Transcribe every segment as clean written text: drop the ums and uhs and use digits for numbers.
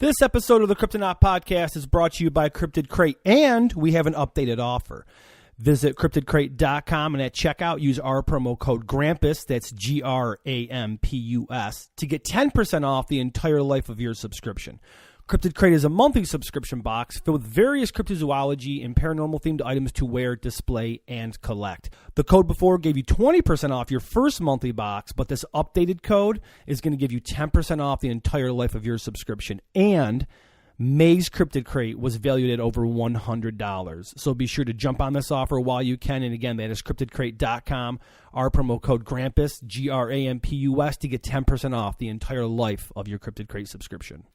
This episode of the Cryptonaut podcast is brought to you by Cryptid Crate, and we have an updated offer. Visit cryptidcrate.com and at checkout use our promo code GRAMPUS, that's GRAMPUS, to get 10% off the entire life of your subscription. Cryptid Crate is a monthly subscription box filled with various cryptozoology and paranormal themed items to wear, display, and collect. The code before gave you 20% off your first monthly box, but this updated code is going to give you 10% off the entire life of your subscription. And May's Cryptid Crate was valued at over $100. So be sure to jump on this offer while you can. And again, that is cryptidcrate.com. Our promo code GRAMPUS, GRAMPUS, to get 10% off the entire life of your Cryptid Crate subscription.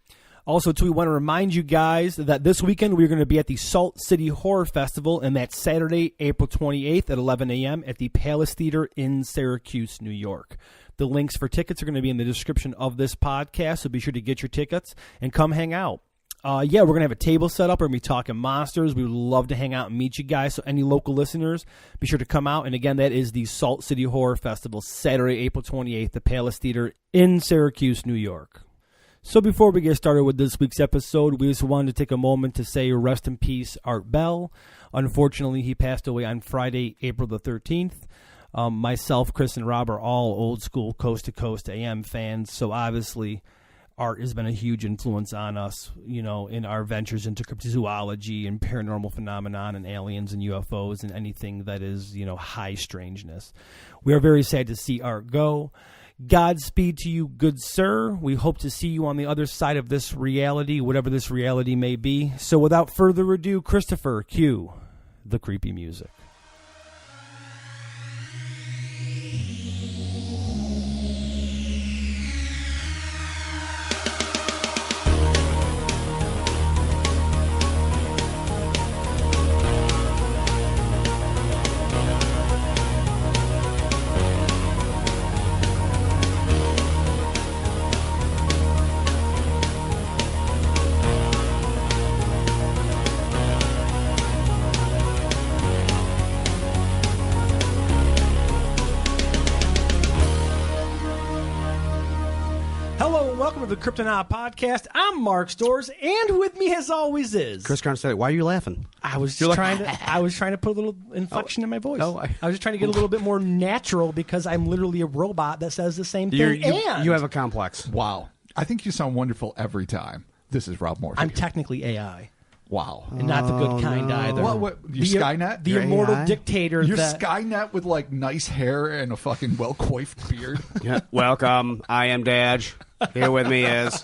Also, too, we want to remind you guys that this weekend we're going to be at the Salt City Horror Festival, and that's Saturday, April 28th at 11 a.m. at the Palace Theater in Syracuse, New York. The links for tickets are going to be in the description of this podcast, so be sure to get your tickets and come hang out. We're going to have a table set up. We're going to be talking monsters. We would love to hang out and meet you guys. So any local listeners, be sure to come out. And again, that is the Salt City Horror Festival, Saturday, April 28th, the Palace Theater in Syracuse, New York. So before we get started with this week's episode, we just wanted to take a moment to say rest in peace, Art Bell. Unfortunately, he passed away on Friday, April the 13th. Myself, Chris, and Rob are all old school Coast to Coast AM fans, so obviously Art has been a huge influence on us, you know, in our ventures into cryptozoology and paranormal phenomenon and aliens and UFOs and anything that is, you know, high strangeness. We are very sad to see Art go. Godspeed to you, good sir. We hope to see you on the other side of this reality, whatever this reality may be. So without further ado, Christopher, cue the creepy music. The Cryptonaut podcast. I'm Mark Storrs, and with me, as always, is Chris Carnstead. Why are you laughing? I was trying to put a little inflection in my voice. I was just trying to get a little bit more natural because I'm literally a robot that says the same thing. You have a complex. Wow, I think you sound wonderful every time. This is Rob Morphy. I'm technically AI. Wow, and not the good kind either. What you Skynet? The immortal AI? Dictator. You're Skynet with like nice hair and a fucking well coiffed beard. Yeah. Welcome. I am Daj. Here with me is.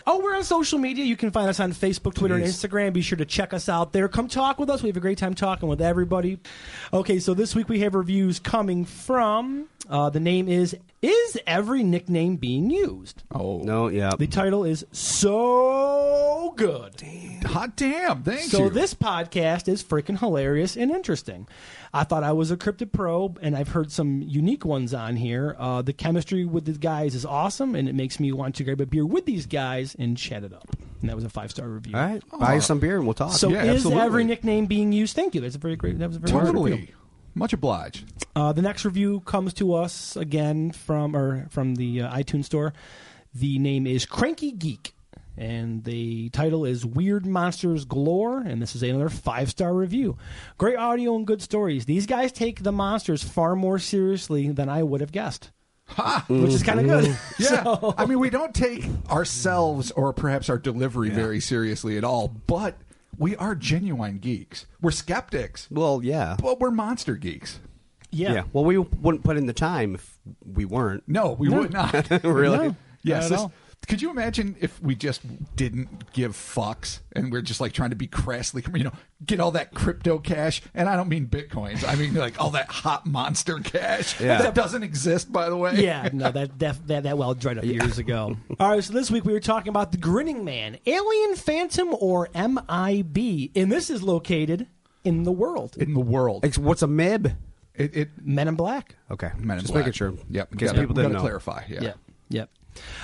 Oh, we're on social media. You can find us on Facebook, Twitter, and Instagram. Be sure to check us out there. Come talk with us. We have a great time talking with everybody. Okay, so this week we have reviews coming from, the name is Every Nickname Being Used? Oh. No, yeah. The title is So Good. Damn. Hot damn, thank you. So this podcast is freaking hilarious and interesting. I thought I was a cryptid pro, and I've heard some unique ones on here. The chemistry with the guys is awesome, and it makes me want to grab a beer with these guys and chat it up. And that was a 5-star review. All right, buy you some beer and we'll talk. So yeah, is absolutely. Every Nickname Being Used? Thank you. That was a very totally review. Much obliged. The next review comes to us again from the iTunes store. The name is Cranky Geek, and the title is Weird Monsters Galore, and this is another 5-star review. Great audio and good stories. These guys take the monsters far more seriously than I would have guessed. Ha! Which is kind of good. Yeah. So, I mean, we don't take ourselves or perhaps our delivery very seriously at all, but we are genuine geeks. We're skeptics. Well, yeah. But we're monster geeks. yeah. Well, we wouldn't put in the time if we weren't. No, we would not. Really? No, Yes. not at all. Could you imagine if we just didn't give fucks and we're just like trying to be crassly, get all that crypto cash? And I don't mean bitcoins. I mean like all that hot monster cash that doesn't exist, by the way. Yeah, no, that well dried up years ago. All right, so this week we were talking about the Grinning Man, Alien, Phantom, or MIB, and this is located in the world. In the world. What's a MIB? Men in Black. Okay, Men in just Black. making sure. Yep. In case people didn't know. Clarify. Yeah. Yep.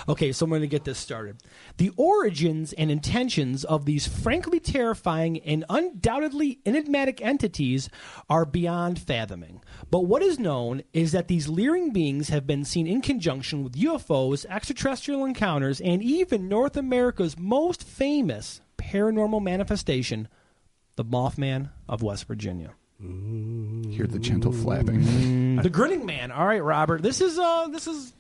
Okay, so I'm going to get this started. The origins and intentions of these frankly terrifying and undoubtedly enigmatic entities are beyond fathoming. But what is known is that these leering beings have been seen in conjunction with UFOs, extraterrestrial encounters, and even North America's most famous paranormal manifestation, the Mothman of West Virginia. Hear the gentle flapping. The Grinning Man. All right, Robert. This has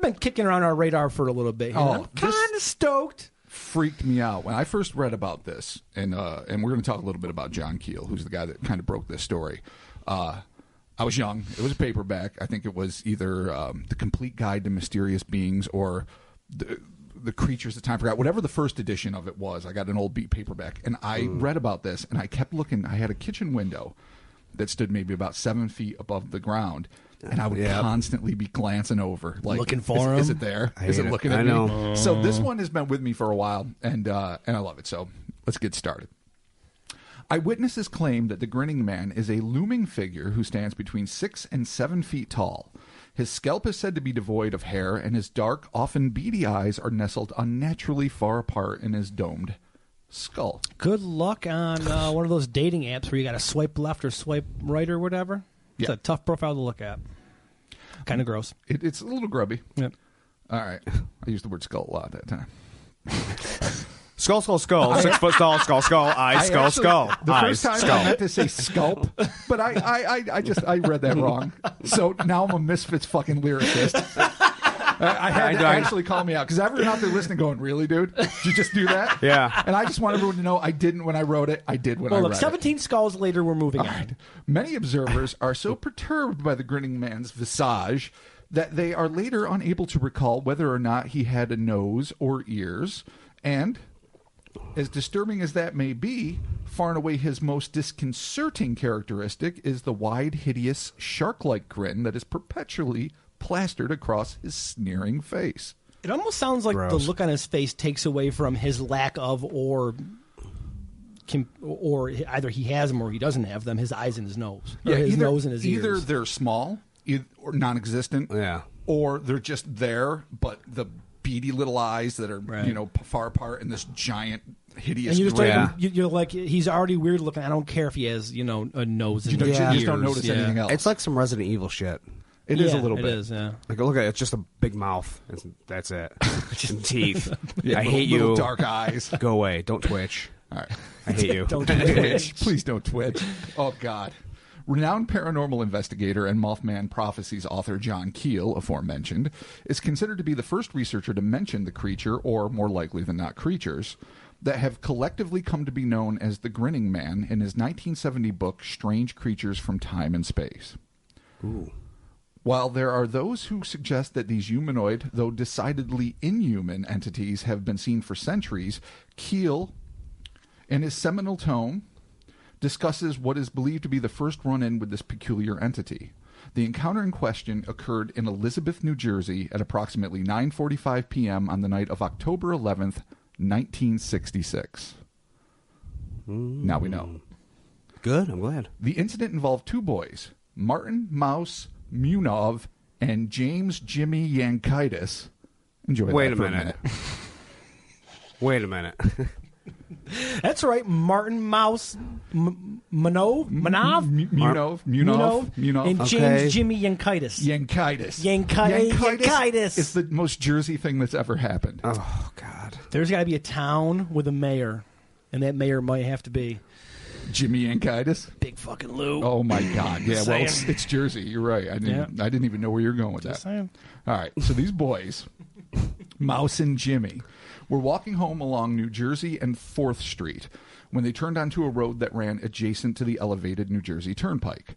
been kicking around our radar for a little bit here. I'm kind of stoked. Freaked me out when I first read about this, and we're going to talk a little bit about John Keel, who's the guy that kind of broke this story. I was young. It was a paperback. I think it was either The Complete Guide to Mysterious Beings or the Creatures of Time Forgot. Whatever the first edition of it was, I got an old beat paperback, and I read about this, and I kept looking. I had a kitchen window that stood maybe about 7 feet above the ground, and I would constantly be glancing over, like looking for him. Is it there? Is it looking at me? So this one has been with me for a while, and I love it. So let's get started. Eyewitnesses claim that the Grinning Man is a looming figure who stands between 6 and 7 feet tall. His scalp is said to be devoid of hair, and his dark, often beady eyes are nestled unnaturally far apart in his domed skull. Good luck on one of those dating apps where you got to swipe left or swipe right or whatever. It's a tough profile to look at. Kind of gross. It's a little grubby. Yep. All right. I used the word skull a lot that time. Skull, 6 foot tall, skull, eyes, skull. The first time I meant to say scalp, but I read that wrong. So now I'm a Misfits fucking lyricist. I had to actually call me out, because everyone out there listening going, really, dude? Did you just do that? Yeah. And I just want everyone to know I didn't when I wrote it. I did when I read it. 17 skulls later, we're moving on. Right. Many observers are so perturbed by the Grinning Man's visage that they are later unable to recall whether or not he had a nose or ears, and as disturbing as that may be, far and away his most disconcerting characteristic is the wide, hideous, shark-like grin that is perpetually plastered across his sneering face. It almost sounds like the look on his face takes away from his lack of or either he has them or he doesn't have them, his eyes and his nose. Or his nose and his ears. Either they're small or non-existent, or they're just there, but the beady little eyes that are far apart in this giant hideous grin. You're like, he's already weird looking. I don't care if he has a nose and you just don't notice anything else. It's like some Resident Evil shit. It is a little bit. It is, yeah. Like, look at it. It's just a big mouth. That's it. Just teeth. I hate little you. Dark eyes. Go away. Don't twitch. All right. I hate you. Don't twitch. Please don't twitch. Oh, God. Renowned paranormal investigator and Mothman Prophecies author John Keel, aforementioned, is considered to be the first researcher to mention the creature, or more likely than not creatures, that have collectively come to be known as the Grinning Man in his 1970 book, Strange Creatures from Time and Space. Ooh. While there are those who suggest that these humanoid, though decidedly inhuman entities have been seen for centuries, Keel, in his seminal tome, discusses what is believed to be the first run-in with this peculiar entity. The encounter in question occurred in Elizabeth, New Jersey at approximately 9:45 p.m. on the night of October 11th, 1966. Now we know. Good, I'm glad. The incident involved two boys, Martin Mouse Munov and James Jimmy Yankaitis. Enjoy Wait that a for minute. Wait a minute. That's right, Martin Mouse Munov, and James Jimmy Yankaitis. Yankaitis is the most Jersey thing that's ever happened. Oh, God. There's got to be a town with a mayor, and that mayor might have to be Jimmy Yankaitis? Big fucking Lou. Oh, my God. Yeah, well, it's Jersey. You're right. I didn't even know where you're going with that. Saying. All right, so these boys, Mouse and Jimmy, were walking home along New Jersey and 4th Street when they turned onto a road that ran adjacent to the elevated New Jersey Turnpike.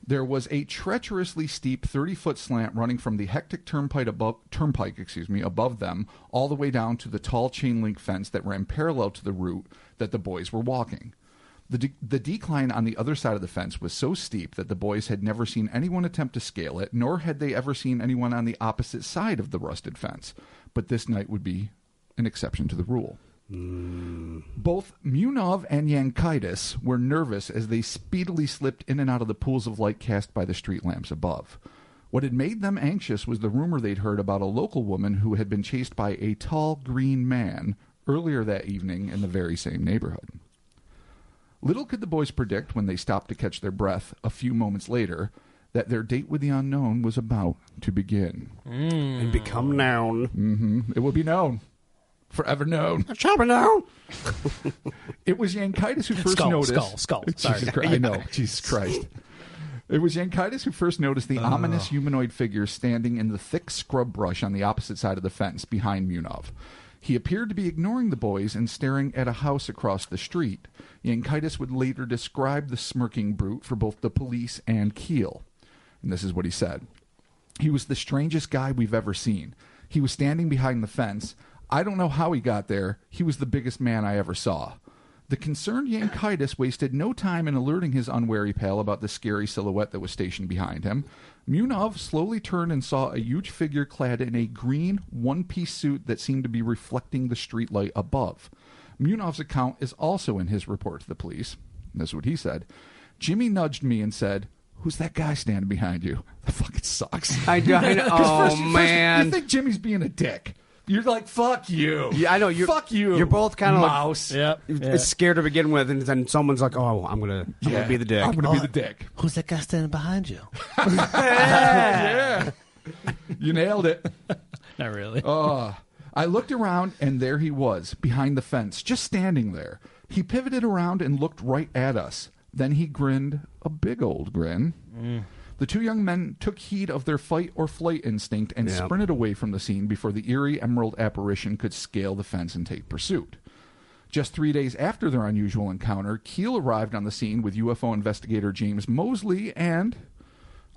There was a treacherously steep 30-foot slant running from the hectic turnpike above them all the way down to the tall chain-link fence that ran parallel to the route that the boys were walking. The decline on the other side of the fence was so steep that the boys had never seen anyone attempt to scale it, nor had they ever seen anyone on the opposite side of the rusted fence. But this night would be an exception to the rule. Both Munov and Yankaitis were nervous as they speedily slipped in and out of the pools of light cast by the street lamps above. What had made them anxious was the rumor they'd heard about a local woman who had been chased by a tall green man earlier that evening in the very same neighborhood. Little could the boys predict when they stopped to catch their breath a few moments later that their date with the unknown was about to begin. And become known. Mm-hmm. It will be known. Forever known. It shall be known. It was Yankitis who first noticed... Skull. Sorry. Jesus Christ. I know. Jesus Christ. It was Yankitis who first noticed the ominous humanoid figure standing in the thick scrub brush on the opposite side of the fence behind Munov. He appeared to be ignoring the boys and staring at a house across the street. Yankitis would later describe the smirking brute for both the police and Keel. And this is what he said. He was the strangest guy we've ever seen. He was standing behind the fence. I don't know how he got there. He was the biggest man I ever saw. The concerned Yankitis wasted no time in alerting his unwary pal about the scary silhouette that was stationed behind him. Munov slowly turned and saw a huge figure clad in a green one-piece suit that seemed to be reflecting the streetlight above. Munov's account is also in his report to the police. This is what he said. Jimmy nudged me and said, "Who's that guy standing behind you?" That fucking sucks. I know. Oh, man. You think Jimmy's being a dick. You're like, fuck you. Yeah, I know. Fuck you. You're both kind of mouse. Yep. It's scared to begin with, and then someone's like, "Oh, I'm gonna be the dick." I'm gonna be the dick. Who's that guy standing behind you? Yeah. You nailed it. Not really. I looked around, and there he was, behind the fence, just standing there. He pivoted around and looked right at us. Then he grinned, a big old grin. The two young men took heed of their fight or flight instinct and sprinted away from the scene before the eerie emerald apparition could scale the fence and take pursuit. Just 3 days after their unusual encounter, Keel arrived on the scene with UFO investigator James Mosley and,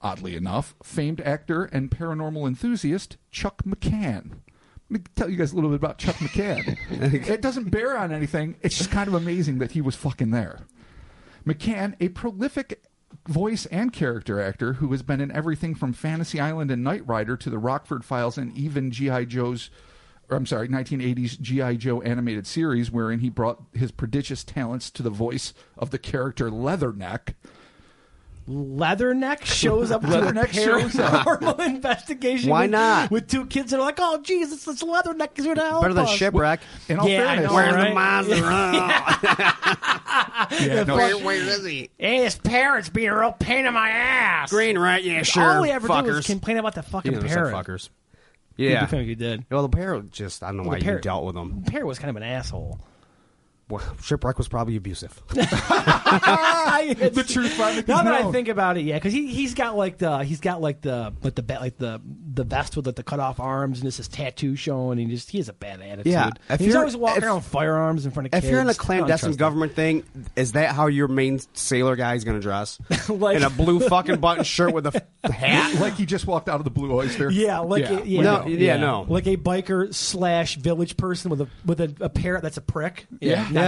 oddly enough, famed actor and paranormal enthusiast Chuck McCann. Let me tell you guys a little bit about Chuck McCann. It doesn't bear on anything. It's just kind of amazing that he was fucking there. McCann, a prolific voice and character actor who has been in everything from Fantasy Island and Knight Rider to the Rockford Files and even 1980s G.I. Joe animated series, wherein he brought his prodigious talents to the voice of the character Leatherneck. Leatherneck shows up to a paranormal investigation. Why not? With two kids that are like, "Oh, geez, it's Leatherneck is here to help Better than us." Shipwreck. In all fairness, Where's right? the monster? Where is he? Hey, his parents being a real pain in my ass. Green, right? Yeah, sure. All we ever fuckers. do is complain about the fucking You know, parrot. fuckers. Yeah. I think you did. Well, the parrot just, I don't know why you dealt with them. The parrot was kind of an asshole. Well, Shipwreck was probably abusive. the truth finally Now that known. I think about it, yeah, because he's got the vest with the cut off arms and this is tattoo showing. And he has a bad attitude. Yeah, He's always walking around with firearms in front of kids. If you're in a clandestine government thing, is that how your main sailor guy is going to dress? Like, in a blue fucking button shirt with a hat, like he just walked out of the Blue Oyster. Yeah, no, like a biker / village person with a parrot that's a prick. Yeah.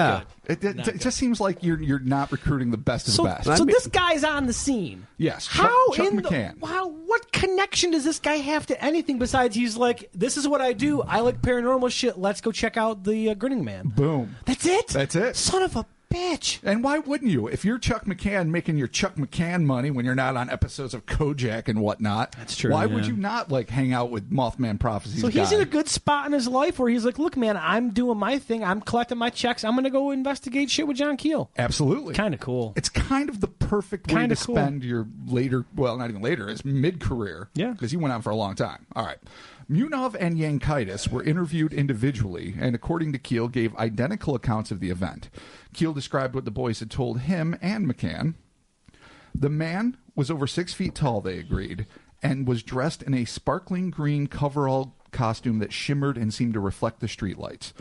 It just seems like you're not recruiting the best of the best. So this guy's on the scene. Yes. Chuck McCann. What connection does this guy have to anything besides he's like, this is what I do. I like paranormal shit. Let's go check out the Grinning Man. Boom. That's it? That's it. Son of a bitch. And why wouldn't you? If you're Chuck McCann making your Chuck McCann money when you're not on episodes of Kojak and whatnot, that's true. Why would you not hang out with Mothman Prophecies? So he's in a good spot in his life where he's like, look, man, I'm doing my thing. I'm collecting my checks. I'm going to go investigate shit with John Keel. Absolutely. Kind of cool. It's kind of the perfect way to spend your later, well, not even later, it's mid-career. Yeah. Because he went on for a long time. All right. Munov and Yankitis were interviewed individually and, according to Keel, gave identical accounts of the event. Keel described what the boys had told him and McCann. The man was over 6 feet tall, they agreed, and was dressed in a sparkling green coverall costume that shimmered and seemed to reflect the streetlights.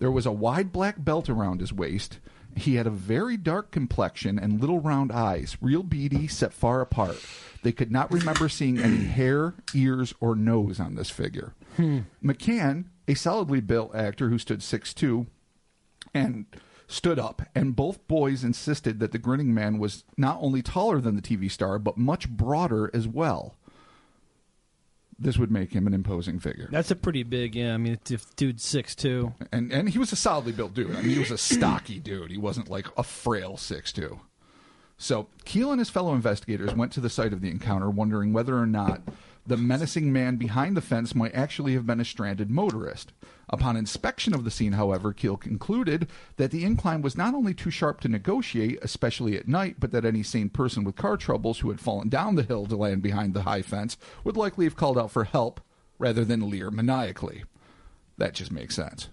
There was a wide black belt around his waist. He had a very dark complexion and little round eyes, real beady, set far apart. They could not remember seeing any hair, ears, or nose on this figure. McCann, a solidly built actor who stood 6'2", and stood up, and both boys insisted that the Grinning Man was not only taller than the TV star, but much broader as well. This would make him an imposing figure. That's a pretty big, I mean, if dude's 6'2". And he was a solidly built dude. I mean, he was a stocky dude. He wasn't like a frail 6'2". So Keel and his fellow investigators went to the site of the encounter, wondering whether or not the menacing man behind the fence might actually have been a stranded motorist. Upon inspection of the scene, however, Keel concluded that the incline was not only too sharp to negotiate, especially at night, but that any sane person with car troubles who had fallen down the hill to land behind the high fence would likely have called out for help rather than leer maniacally. That just makes sense.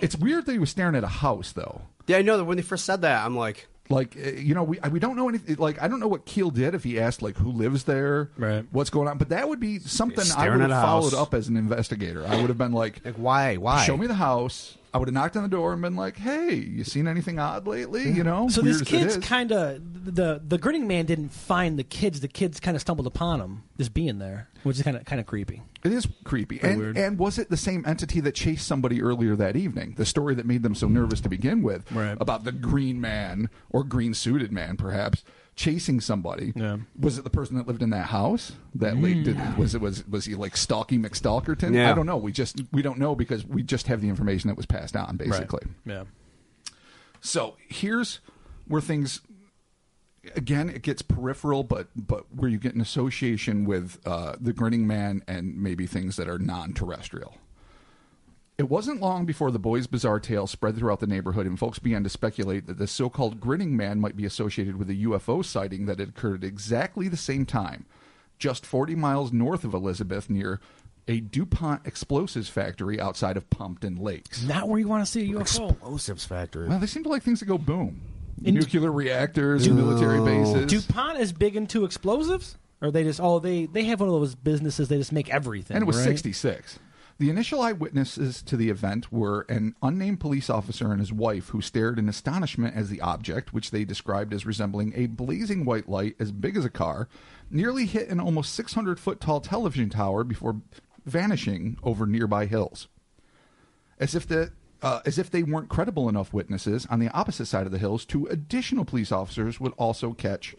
It's weird that he was staring at a house, though. Yeah, I know that when they first said that, I'm like... Like, you know, we don't know anything. Like, I don't know what Keel did if he asked, like, who lives there, right? What's going on. But that would be something I would have followed up as an investigator. I would have been like why? Show me the house. I would have knocked on the door and been like, hey, you seen anything odd lately? You know? So these kids kind of, the Grinning Man didn't find the kids. The kids kind of stumbled upon him just being there, which is kind of creepy. It is creepy. And was it the same entity that chased somebody earlier that evening? The story that made them so nervous to begin with, right, about the green man, or green-suited man, perhaps, chasing somebody. Yeah. Was it the person that lived in that house? That was he like Stalky McStalkerton? Yeah. I don't know. We don't know because we just have the information that was passed on, basically. Right. Yeah. So here's where things, again, it gets peripheral, but where you get an association with the Grinning Man and maybe things that are non-terrestrial. It wasn't long before the boy's bizarre tale spread throughout the neighborhood, and folks began to speculate that the so-called Grinning Man might be associated with a UFO sighting that had occurred at exactly the same time, just 40 miles north of Elizabeth, near a DuPont explosives factory outside of Pumpkin Lakes. Not where you want to see a UFO. Explosives factory. Well, they seem to like things that go boom. Nuclear reactors, military bases. DuPont is big into explosives? Or they just, they have one of those businesses, they just make everything. And it was right? 66. The initial eyewitnesses to the event were an unnamed police officer and his wife, who stared in astonishment as the object, which they described as resembling a blazing white light as big as a car, nearly hit an almost 600-foot tall television tower before vanishing over nearby hills. As if they weren't credible enough witnesses, on the opposite side of the hills, 2 additional police officers would also catch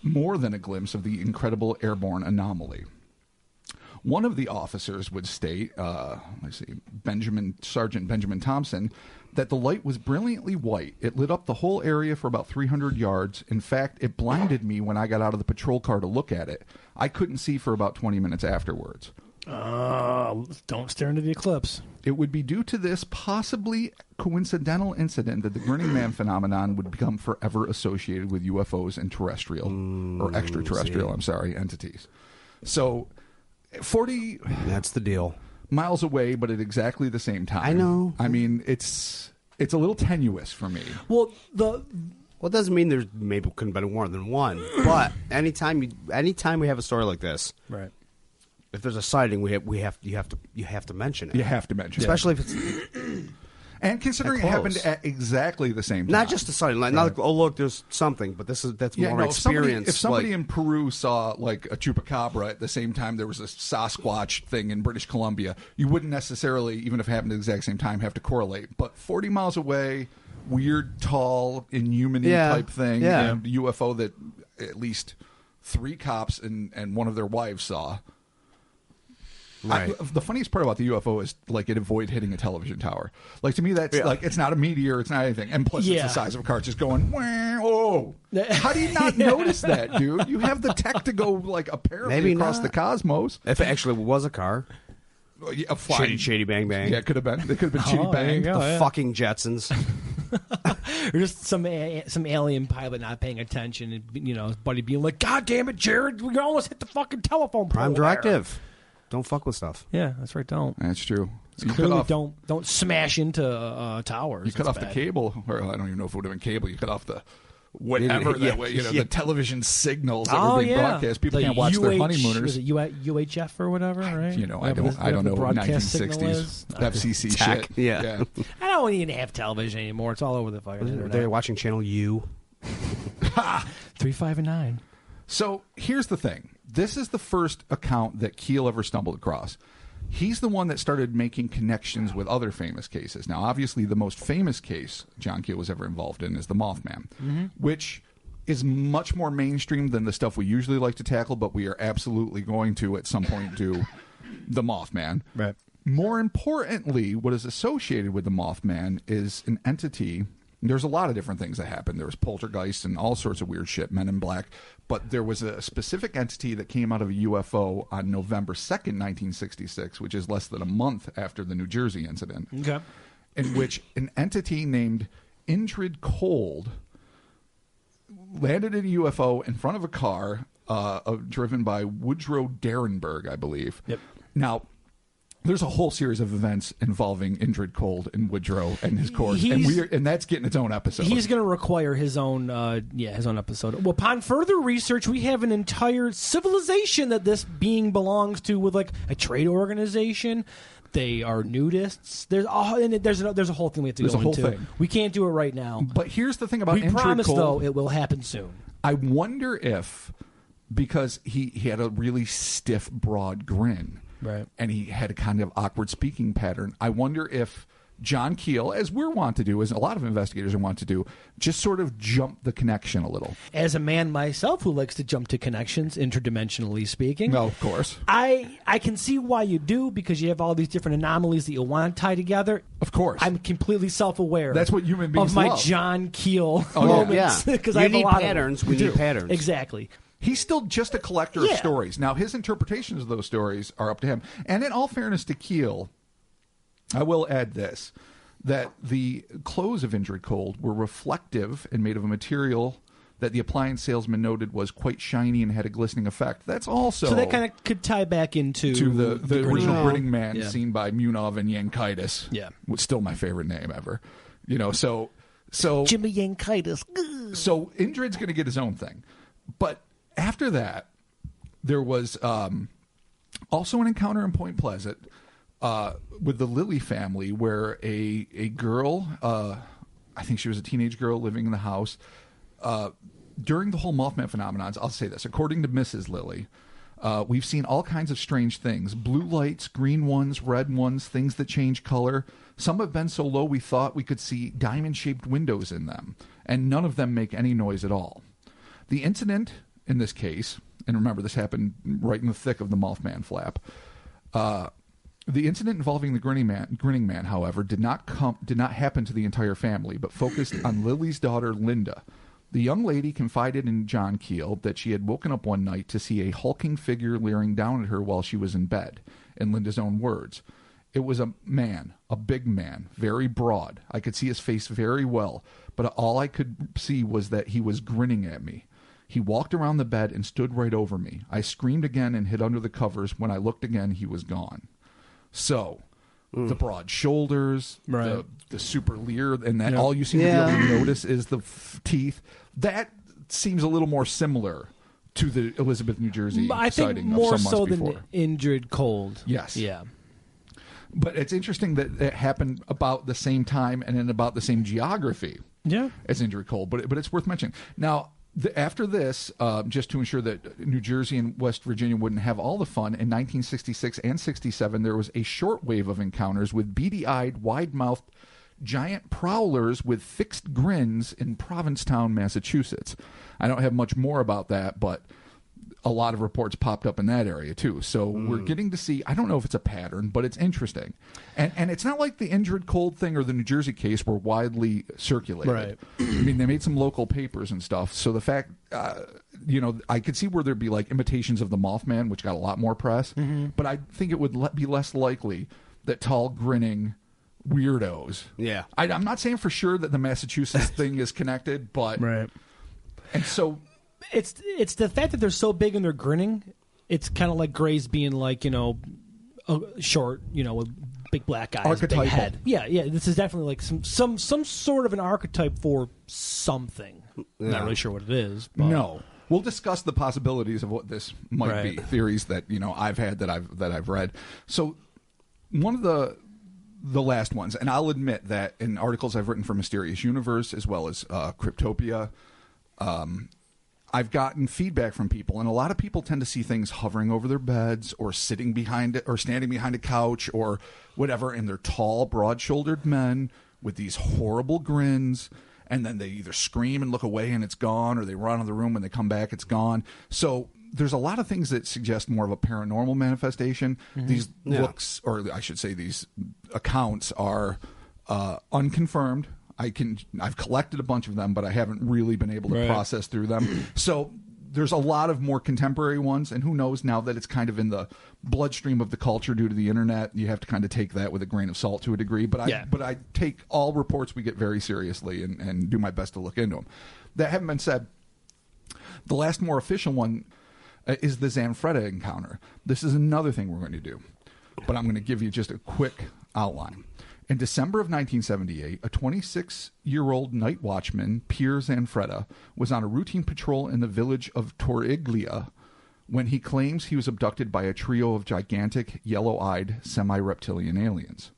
more than a glimpse of the incredible airborne anomaly. One of the officers would state, Sergeant Benjamin Thompson, that the light was brilliantly white. It lit up the whole area for about 300 yards. In fact, it blinded me when I got out of the patrol car to look at it. I couldn't see for about 20 minutes afterwards. Don't stare into the eclipse. It would be due to this possibly coincidental incident that the Grinning Man phenomenon would become forever associated with UFOs and terrestrial, or extraterrestrial, entities. So... 40 that's the deal. Miles away, but at exactly the same time. I know. I mean, it's a little tenuous for me. Well, it doesn't mean there's maybe couldn't have been more than one. But anytime we have a story like this, right? If there's a sighting, you have to mention it. You have to mention it, especially if it's. And considering it happened at exactly the same time. Not just a sighting, not like, oh, look, there's something, but that's more experience. If somebody in Peru saw, like, a chupacabra at the same time there was a Sasquatch thing in British Columbia, you wouldn't necessarily, even if it happened at the exact same time, have to correlate. But 40 miles away, weird, tall, inhuman-y type thing, and a UFO that at least 3 cops and one of their wives saw. Right. The funniest part about the UFO is, like, it avoid hitting a television tower. Like, to me, that's like, it's not a meteor, it's not anything. And plus, it's the size of a car, just going, whoa. How do you not notice that, dude? You have the tech to go, like, apparently across the cosmos. If it actually was a car. A flying, Shady Bang Bang. Yeah, it could have been. It could have been Shady Bang. The fucking Jetsons. Or just some alien pilot not paying attention, and his buddy being like, "God damn it, Jared, we almost hit the fucking telephone pole." Prime directive. Don't fuck with stuff. Yeah, that's right. Don't. That's true. You clearly don't smash into towers. You cut off the cable, or I don't even know if it would have been cable. You cut off the whatever that way. The television signals that were being broadcast. People can't watch their honeymooners. Was it UHF or whatever? Right? I don't know what 1960s FCC shit. Yeah. I don't even have television anymore. It's all over the fucking internet. They're watching Channel U. 3, 5, and 9. So here's the thing. This is the first account that Keel ever stumbled across. He's the one that started making connections with other famous cases. Now, obviously, the most famous case John Keel was ever involved in is the Mothman, which is much more mainstream than the stuff we usually like to tackle, but we are absolutely going to, at some point, do the Mothman. Right. More importantly, what is associated with the Mothman is an entity There's a lot of different things that happened. There was poltergeists and all sorts of weird shit, Men in Black. But there was a specific entity that came out of a UFO on November 2nd, 1966, which is less than a month after the New Jersey incident, in which an entity named Indrid Cold landed in a UFO in front of a car driven by Woodrow Derenberg, I believe. Yep. Now, there's a whole series of events involving Indrid Cold and Woodrow and his course, and that's getting its own episode. He's going to require his own episode. Well, upon further research, we have an entire civilization that this being belongs to, with like a trade organization. They are nudists. There's a whole thing we have to go into. Thing. We can't do it right now. But here's the thing about Indrid promise, Cold, though, it will happen soon. I wonder if, because he had a really stiff, broad grin. Right. And he had a kind of awkward speaking pattern. I wonder if John Keel, as we're wont to do, as a lot of investigators are wont to do, just sort of jump the connection a little. As a man myself who likes to jump to connections, interdimensionally speaking. No, of course. I can see why you do, because you have all these different anomalies that you want to tie together. Of course. I'm completely self-aware. That's what human beings of my love. John Keel Yeah. moments. Because I have need a lot patterns. of we need patterns. Exactly. He's still just a collector of stories. Now, his interpretations of those stories are up to him. And in all fairness to Keel, I will add this, that the clothes of Indrid Cold were reflective and made of a material that the appliance salesman noted was quite shiny and had a glistening effect. That's also... So that kind of could tie back into... To the original Grinning Man, Yeah. seen by Munov and Yankaitis. Yeah. Which is still my favorite name ever. You know, so Jimmy Yankaitis. So Indrid's going to get his own thing. But after that, there was also an encounter in Point Pleasant with the Lilly family, where a girl, I think she was a teenage girl living in the house, during the whole Mothman phenomenon. I'll say this, according to Mrs. Lilly, we've seen all kinds of strange things: blue lights, green ones, red ones, things that change color. Some have been so low we thought we could see diamond-shaped windows in them, and none of them make any noise at all. The incident in this case, and remember this happened right in the thick of the Mothman flap, the incident involving the Grinning Man, however, did not happen to the entire family, but focused on Lily's daughter, Linda. The young lady confided in John Keel that she had woken up one night to see a hulking figure leering down at her while she was in bed. In Linda's own words, it was a man, a big man, very broad. I could see his face very well, but all I could see was that he was grinning at me. He walked around the bed and stood right over me. I screamed again and hid under the covers. When I looked again, he was gone. So, the broad shoulders, Right. the super leer, and that all you seem to be able to notice is the teeth. That seems a little more similar to the Elizabeth, New Jersey I think sighting more of some so months than before. Indrid Cold. Yes. Yeah. But it's interesting that it happened about the same time and in about the same geography as Indrid Cold. But it's worth mentioning. Now, after this, just to ensure that New Jersey and West Virginia wouldn't have all the fun, in 1966 and 67, there was a short wave of encounters with beady-eyed, wide-mouthed, giant prowlers with fixed grins in Provincetown, Massachusetts. I don't have much more about that, but a lot of reports popped up in that area, too. So we're getting to see, I don't know if it's a pattern, but it's interesting. And it's not like the Indrid Cold thing or the New Jersey case were widely circulated. Right. I mean, they made some local papers and stuff. So the fact, I could see where there'd be like imitations of the Mothman, which got a lot more press. Mm-hmm. But I think it would be less likely that tall, grinning weirdos. Yeah. I'm not saying for sure that the Massachusetts thing is connected, but... Right. And so... It's the fact that they're so big and they're grinning. It's kind of like Gray's being like, short, with big black eyes, Archetypal. big head. Yeah. This is definitely like some sort of an archetype for something. Yeah. Not really sure what it is. But. No. We'll discuss the possibilities of what this might be. Theories that I've had that I've read. So one of the last ones, and I'll admit that in articles I've written for Mysterious Universe as well as Cryptopia, I've gotten feedback from people, and a lot of people tend to see things hovering over their beds or sitting behind it or standing behind a couch or whatever, and they're tall, broad-shouldered men with these horrible grins, and then they either scream and look away and it's gone, or they run out of the room when they come back, it's gone. So there's a lot of things that suggest more of a paranormal manifestation. Mm-hmm. These looks, or I should say these accounts, are unconfirmed. I've collected a bunch of them, but I haven't really been able to process through them. So there's a lot of more contemporary ones, and who knows, now that it's kind of in the bloodstream of the culture due to the internet, you have to kind of take that with a grain of salt to a degree. But I take all reports we get very seriously and do my best to look into them. That having been said, the last more official one is the Zanfretta encounter. This is another thing we're going to do, but I'm going to give you just a quick outline. In December of 1978, a 26-year-old night watchman, Pierre Zanfretta, was on a routine patrol in the village of Torriglia when he claims he was abducted by a trio of gigantic, yellow-eyed, semi-reptilian aliens.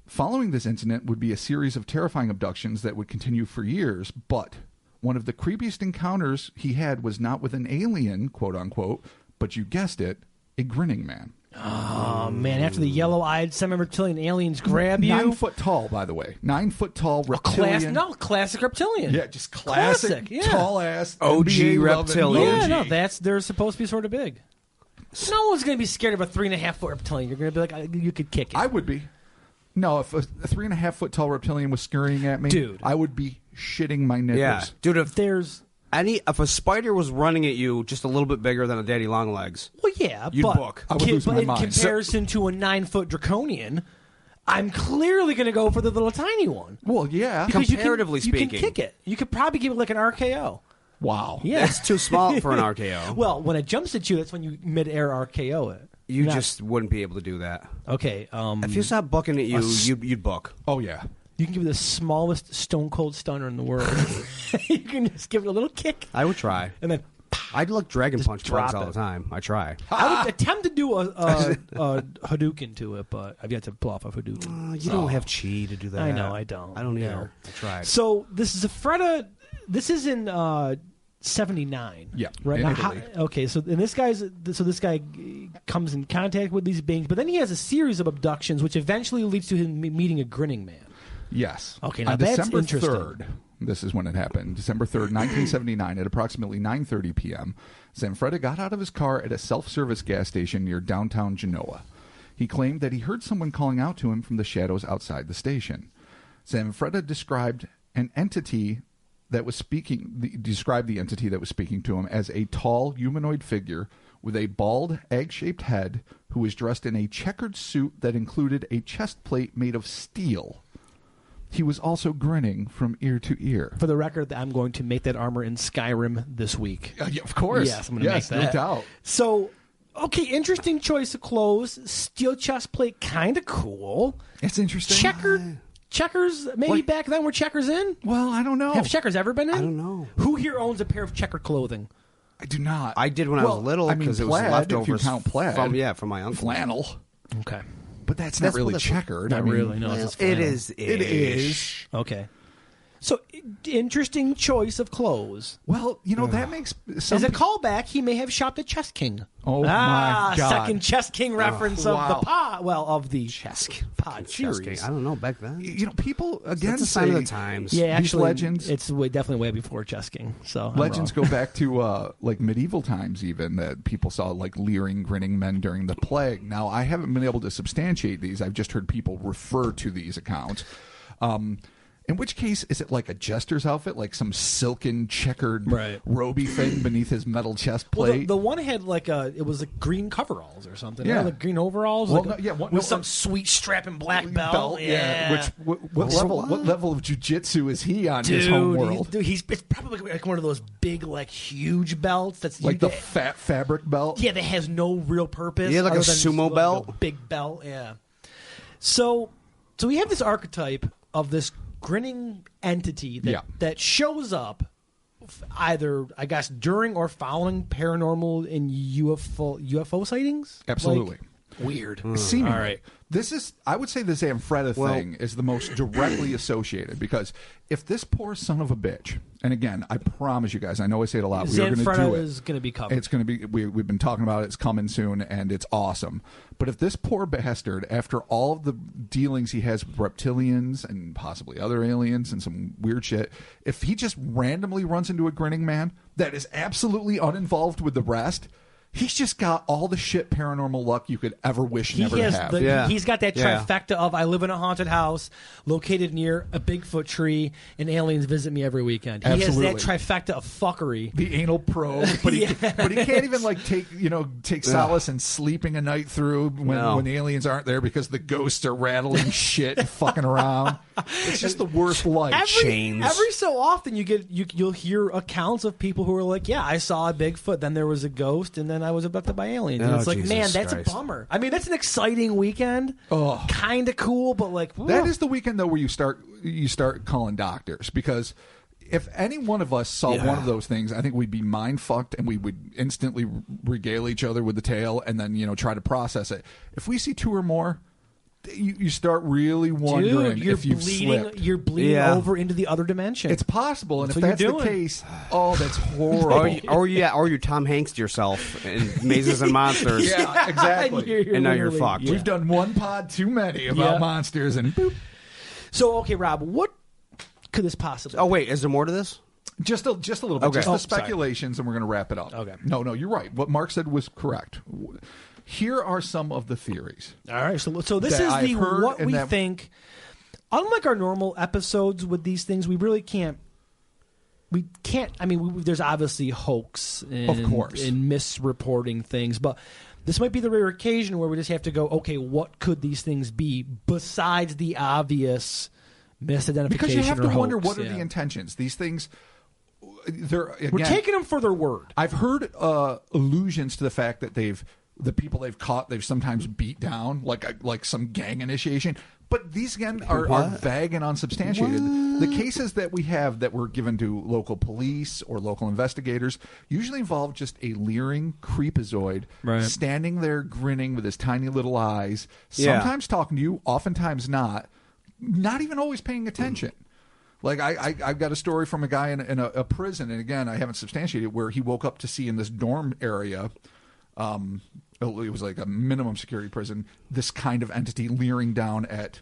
Following this incident would be a series of terrifying abductions that would continue for years, but one of the creepiest encounters he had was not with an alien, quote-unquote, but you guessed it, a grinning man. Oh, man. After the yellow-eyed semi-reptilian aliens grab you. 9 foot tall, by the way. 9 foot tall reptilian. Classic reptilian. Yeah, just classic yeah. tall ass OG NBA reptilian. Yeah, no, they're supposed to be sort of big. No one's going to be scared of a 3.5 foot reptilian. You're going to be like, you could kick it. I would be. No, if a 3.5 foot tall reptilian was scurrying at me, dude, I would be shitting my knickers. Yeah, dude, if a spider was running at you just a little bit bigger than a daddy long legs, well, yeah, you'd book. I would lose my mind. In comparison to a 9 foot draconian, I'm clearly going to go for the little tiny one. Well, yeah, because comparatively speaking, you can kick it. You could probably give it like an RKO. Wow, yeah, that's too small for an RKO. Well, when it jumps at you, that's when you mid-air RKO it. You just wouldn't be able to do that. Okay. If you stopped booking at you, you'd book. Oh, yeah. You can give it the smallest stone cold stunner in the world. You can just give it a little kick. I would try. And then I'd look dragon just punch bugs all the time. I try. I would attempt to do a Hadouken to it, but I've yet to pull off a Hadouken. You don't have chi to do that. I know, I don't. I don't either. No. I tried. So this is a Freda. This is in 79. Yeah. Right. In Now, Italy. okay. So this guy comes in contact with these beings, but then he has a series of abductions, which eventually leads to him meeting a grinning man. Yes. Okay. Now on that's December interesting. 3rd, this is when it happened. December 3rd, 1979, at approximately 9:30 p.m., Zanfretta got out of his car at a self-service gas station near downtown Genoa. He claimed that he heard someone calling out to him from the shadows outside the station. Zanfretta described an entity that was described the entity that was speaking to him as a tall humanoid figure with a bald, egg-shaped head who was dressed in a checkered suit that included a chest plate made of steel. He was also grinning from ear to ear. For the record, I'm going to make that armor in Skyrim this week. Yeah, of course. Yes, I'm going to make that. No doubt. So, okay, interesting choice of clothes. Steel chest plate, kind of cool. It's interesting. Checkers, maybe back then were checkers in? Well, I don't know. Have checkers ever been in? I don't know. Who here owns a pair of checkered clothing? I do not. I did when I was little because it was plaid, leftovers if you count plaid. from my uncle. Flannel. Okay. But that's not really checkered. Not I mean, really, no. Well, It's it is. It is. Okay. So, interesting choice of clothes. Well, that makes some As a callback, he may have shopped at Chess King. Oh, my God. Second Chess King reference of the pod. Well, of the Chess pod series. I don't know back then. People again That's a say sign of the times. Yeah, these actually, legends. it's definitely way before Chess King. So I'm Legends wrong. go back to like medieval times, even that people saw like leering, grinning men during the plague. Now, I haven't been able to substantiate these. I've just heard people refer to these accounts. In which case, is it like a jester's outfit, like some silken, checkered, roby thing beneath his metal chest plate? Well, the one had it was like green coveralls or something. Yeah. Like green overalls. Well, with some sweet strapping black belt. Yeah. What level of jujitsu is he on his home world? It's probably like one of those big, like huge belts. That's like the fat fabric belt. Yeah, that has no real purpose. Yeah, like a other than sumo belt. a big belt. Yeah. So we have this archetype of this grinning entity that shows up either, I guess, during or following paranormal and UFO sightings. Absolutely. Weird. Seemingly. All right. This is, I would say, the Zanfretta thing is the most directly associated, because if this poor son of a bitch, and again, I promise you guys, I know I say it a lot, we are going to do it. Is going to be covered. It's going to be. We've been talking about it. It's coming soon, and it's awesome. But if this poor bastard, after all of the dealings he has with reptilians and possibly other aliens and some weird shit, if he just randomly runs into a grinning man that is absolutely uninvolved with the rest, He's just got all the shit paranormal luck you could ever wish never to have. He's got that trifecta of I live in a haunted house located near a Bigfoot tree and aliens visit me every weekend. He Absolutely. has that trifecta of fuckery. The anal probe, but he can't even like take solace in sleeping a night through when the aliens aren't there because the ghosts are rattling shit and fucking around. It's just the worst life. Every so often you'll hear accounts of people who are like, yeah, I saw a Bigfoot, then there was a ghost, and then I was abducted by aliens. And it's like, Jesus man, that's Christ. a bummer. I mean, that's an exciting weekend. Oh. Kind of cool, but like... That is the weekend, though, where you start calling doctors. Because if any one of us saw one of those things, I think we'd be mind-fucked and we would instantly regale each other with the tale and then, try to process it. If we see two or more... You start really wondering if you've slipped. You're bleeding over into the other dimension. It's possible, and if that's the case, that's horrible. Or you Tom Hanks to yourself in Mazes and Monsters. Yeah, exactly. And now you're fucked. We've done one pod too many about monsters, and boop. So, okay, Rob, what could this possibly? Oh wait, is there more to this? Just a little bit. Okay. Just the speculations, and we're going to wrap it up. Okay. No, you're right. What Mark said was correct. Here are some of the theories. All right, so this is what we think. Unlike our normal episodes with these things, we really can't. We can't. I mean, there's obviously hoax and, of course, and misreporting things, but this might be the rare occasion where we just have to go, okay, what could these things be besides the obvious misidentification? Because you have to wonder hoax. what are the intentions. These things. We're taking them for their word. I've heard allusions to the fact that the people they've caught, they've sometimes beat down, like some gang initiation. But these, again, are vague and unsubstantiated. What? The cases that we have that were given to local police or local investigators usually involve just a leering creepazoid standing there grinning with his tiny little eyes, sometimes talking to you, oftentimes not even always paying attention. Like, I've got a story from a guy in a prison, and again, I haven't substantiated, where he woke up to see in this dorm area... it was like a minimum security prison, this kind of entity leering down at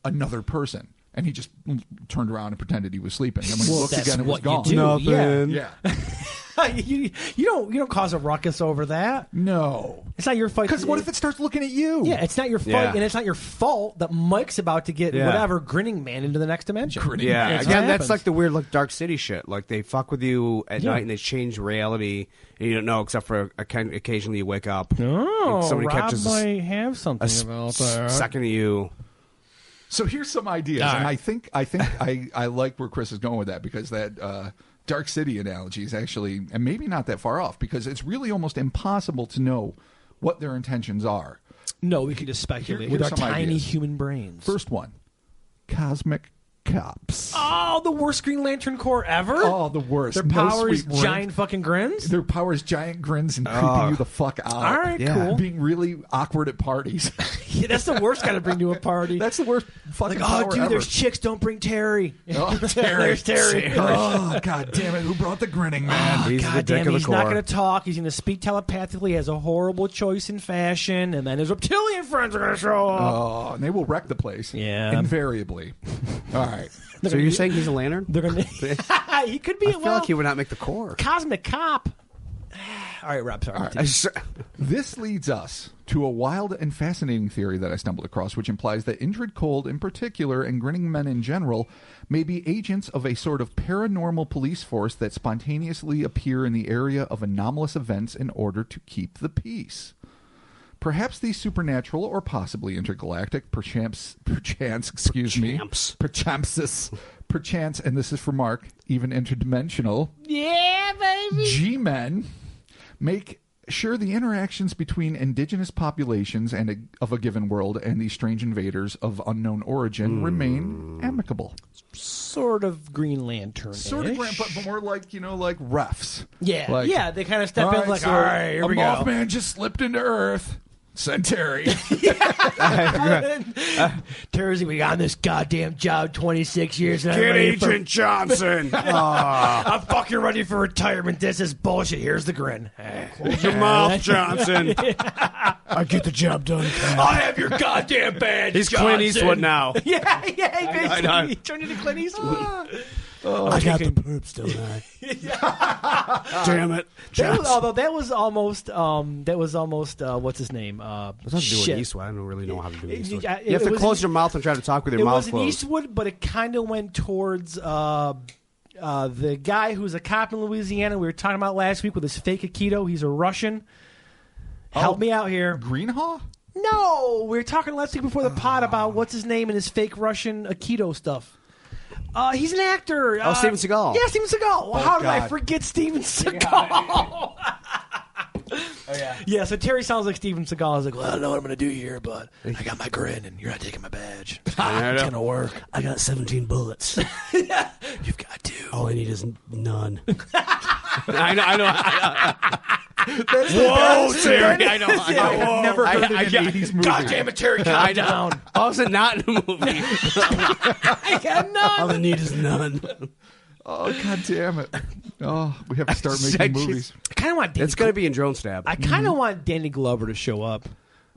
another person. And he just turned around and pretended he was sleeping. And when he looked again, it was gone. Nothing. Yeah. you don't cause a ruckus over that. No. It's not your fight. Because what if it starts looking at you? Yeah, it's not your fight, and it's not your fault that Mike's about to get whatever Grinning Man into the next dimension. Again, that's like the weird Dark City shit. Like, they fuck with you at night and they change reality, and you don't know except for occasionally you wake up. Oh, somebody Rob catches might have something about that. Second of you. So here's some ideas, and I think I like where Chris is going with that, because that Dark City analogy is actually, and maybe not that far off, because it's really almost impossible to know what their intentions are. No, we can just speculate with our tiny human brains. First one, cosmic cops. Oh, the worst Green Lantern Corps ever? Oh, the worst. Their power is giant fucking grins? Their power is giant grins and creeping you the fuck out. All right, cool. Being really awkward at parties. That's the worst kind of bring to a party. That's the worst fucking power oh, dude, ever. There's chicks, don't bring Terry. Oh, Terry. There's Terry. Oh, God damn it. Who brought the Grinning Man? He's God damn, he's not going to talk. He's going to speak telepathically. He has a horrible choice in fashion. And then his reptilian friends are going to show up. Oh, and they will wreck the place. Yeah. Invariably. All right. So you're saying he's a lantern? They're gonna. He could be. I feel like he would not make the Corps. Cosmic cop. All right, Rob. Sorry. This leads us to a wild and fascinating theory that I stumbled across, which implies that Indrid Cold in particular and Grinning Men in general may be agents of a sort of paranormal police force that spontaneously appear in the area of anomalous events in order to keep the peace. Perhaps these supernatural or possibly intergalactic, perchance, and this is for Mark, even interdimensional. Yeah, baby. G-men make sure the interactions between indigenous populations of a given world and these strange invaders of unknown origin remain amicable. Sort of Green Lantern. Sort of, but more like, like refs. Yeah, like, they kind of step in like, all right, here we go. A Mothman just slipped into Earth. Send Terry. Terry's been on this goddamn job 26 years. And Get Agent Johnson. I'm fucking ready for retirement. This is bullshit. Here's the grin. Hold your mouth, Johnson. I get the job done. I have your goddamn badge. He's Johnson. Clint Eastwood now. Yeah, basically. He turned into Clint Eastwood. I got the perps, don't I? Damn it! Although that was almost what's his name? What's that to do with Eastwood? I don't really know how to do Eastwood. You You have to close your mouth and try to talk with your mouth closed. It was in Eastwood, but it kind of went towards the guy who's a cop in Louisiana. We were talking about last week with his fake Aikido. He's a Russian. Help me out here. Greenhaw? No, we were talking last week before the pod about what's his name and his fake Russian Aikido stuff. He's an actor. Steven Seagal. Yeah, Steven Seagal. Well, how did I God. forget Steven Seagal? Yeah, so Terry sounds like Steven Seagal. I was like, well, I don't know what I'm going to do here, but I got my grin, and you're not taking my badge. It's going to work. I got 17 bullets. Yeah, you've got two. All I need is none. I know. Whoa, Terry! I know. I've never heard of an 80s movie. God damn it, Terry! Calm down. How is it not in a movie? I got none. All I need is none. Oh, God damn it. Oh, we have to start making movies. I kind of want Danny. It's going to be in Drone Stab. I kind of want Danny Glover to show up.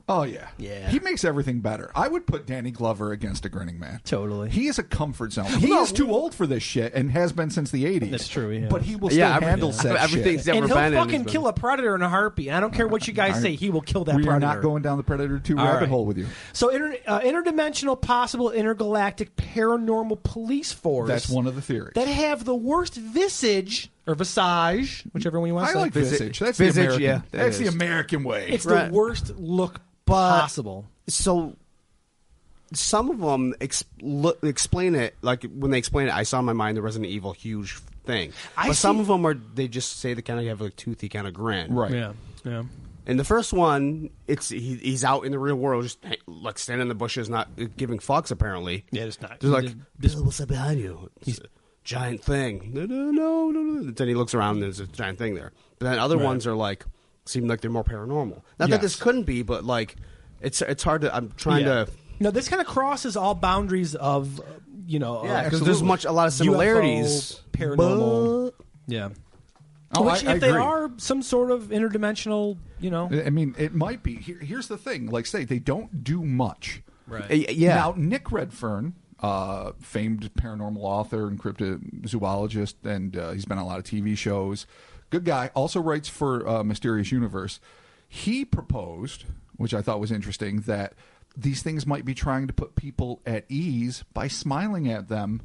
Oh, yeah. Yeah. He makes everything better. I would put Danny Glover against a Grinning Man. Totally. He is a comfort zone. He is too old for this shit and has been since the 80s. That's true, yeah. But he will still handle said everything's shit. ever And been he'll in fucking kill a predator in a heartbeat. I don't care what you guys say. He will kill that We predator. are not going down the Predator 2 All rabbit right. hole with you. So interdimensional possible intergalactic paranormal police force. That's one of the theories. That have the worst visage or visage, whichever one you want to I say. like visage. That's Visage, the American. yeah, That's the is. American way. It's Right. the worst look possible. So some of them explain it like when they explain it. I saw in my mind the Resident Evil huge thing, but some of them they just say they kind of have a toothy kind of grin. Right. Yeah. And the first one, he's out in the real world, just like standing in the bushes, not giving fucks. Apparently, Yeah, it's not. they're like, Bill, what's that behind you? It's a giant thing. No. Then he looks around and there's a giant thing there. But then other ones are like, seem like they're more paranormal. Not that this couldn't be, but like, it's hard to. I'm trying to. No, this kind of crosses all boundaries of, because there's a lot of similarities. UFO, paranormal. Yeah. Oh, Which, I if they agree. are some sort of interdimensional, I mean, it might be. Here's the thing. Like, say, they don't do much. Right. Yeah. Now, Nick Redfern, famed paranormal author and cryptozoologist, and he's been on a lot of TV shows. Good guy. Also writes for Mysterious Universe. He proposed, which I thought was interesting, that these things might be trying to put people at ease by smiling at them,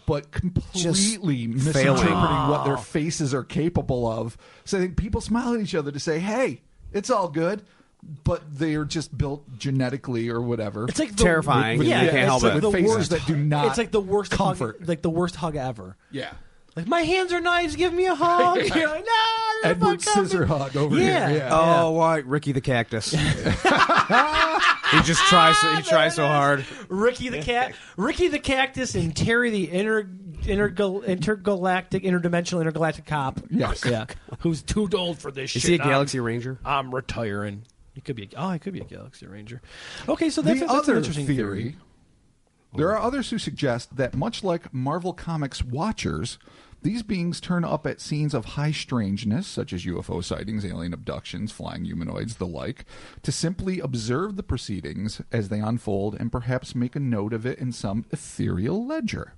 but completely misinterpreting what their faces are capable of. So I think people smile at each other to say, hey, it's all good. But they are just built genetically or whatever. It's like terrifying. Yeah, you can't help like it. the With faces worst, that do not It's like the worst comfort. hug, like the worst hug ever. Yeah. Like, my hands are knives, give me a hug. You're like, no, Edward Scissorhug over here. Yeah. Oh, why Ricky the Cactus? He just tries. He tries so hard. Ricky the Cactus, and Terry the intergalactic cop. Yes. Yeah, who's too old for this shit. Is he a Galaxy Ranger? I'm retiring. He could be. He could be a Galaxy Ranger. Okay, so that's The an other interesting theory. There are others who suggest that much like Marvel Comics Watchers, these beings turn up at scenes of high strangeness, such as UFO sightings, alien abductions, flying humanoids, the like, to simply observe the proceedings as they unfold and perhaps make a note of it in some ethereal ledger.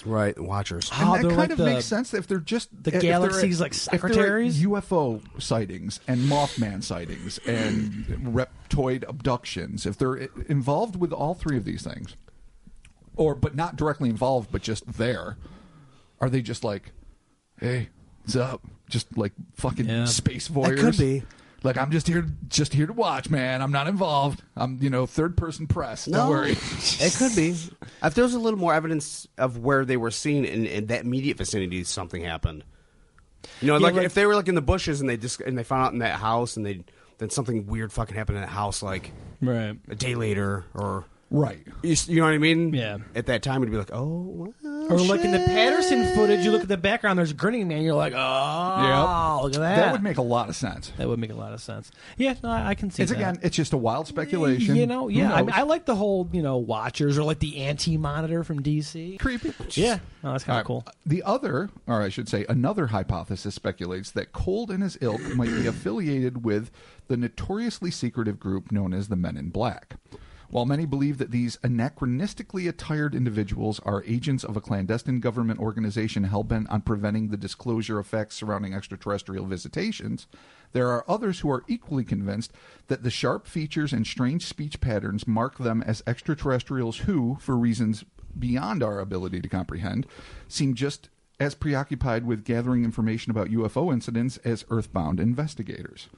Right, Watchers. And that they're kind like of the- makes sense if they're just the if they're galaxy's like if they're at secretaries? UFO sightings and Mothman sightings and reptoid abductions. If they're involved with all three of these things, but not directly involved, but just there, are they just like, hey, what's up? Just like fucking space voyeurs. That could be. Like, I'm just here to watch, man. I'm not involved. I'm, third person press. Don't worry. It could be. If there was a little more evidence of where they were seen in that immediate vicinity, something happened. Like if they were like in the bushes and they found out in that house and then something weird fucking happened in that house like Right. a day later or. Right. You know what I mean? Yeah. At that time, it'd be like, oh, well, Or like in the shit. Patterson footage, you look at the background, there's a Grinning Man, you're like, oh, look at that. That would make a lot of sense. That would make a lot of sense. Yeah, no, I can see that. It's just a wild speculation. Who knows? I like the whole, Watchers or like the Anti-Monitor from DC. Creepy. Yeah. Oh, that's kind of cool. The other, or I should say, another hypothesis speculates that Cold and his ilk might be affiliated with the notoriously secretive group known as the Men in Black. While many believe that these anachronistically attired individuals are agents of a clandestine government organization hell-bent on preventing the disclosure of facts surrounding extraterrestrial visitations, there are others who are equally convinced that the sharp features and strange speech patterns mark them as extraterrestrials who, for reasons beyond our ability to comprehend, seem just as preoccupied with gathering information about UFO incidents as earthbound investigators.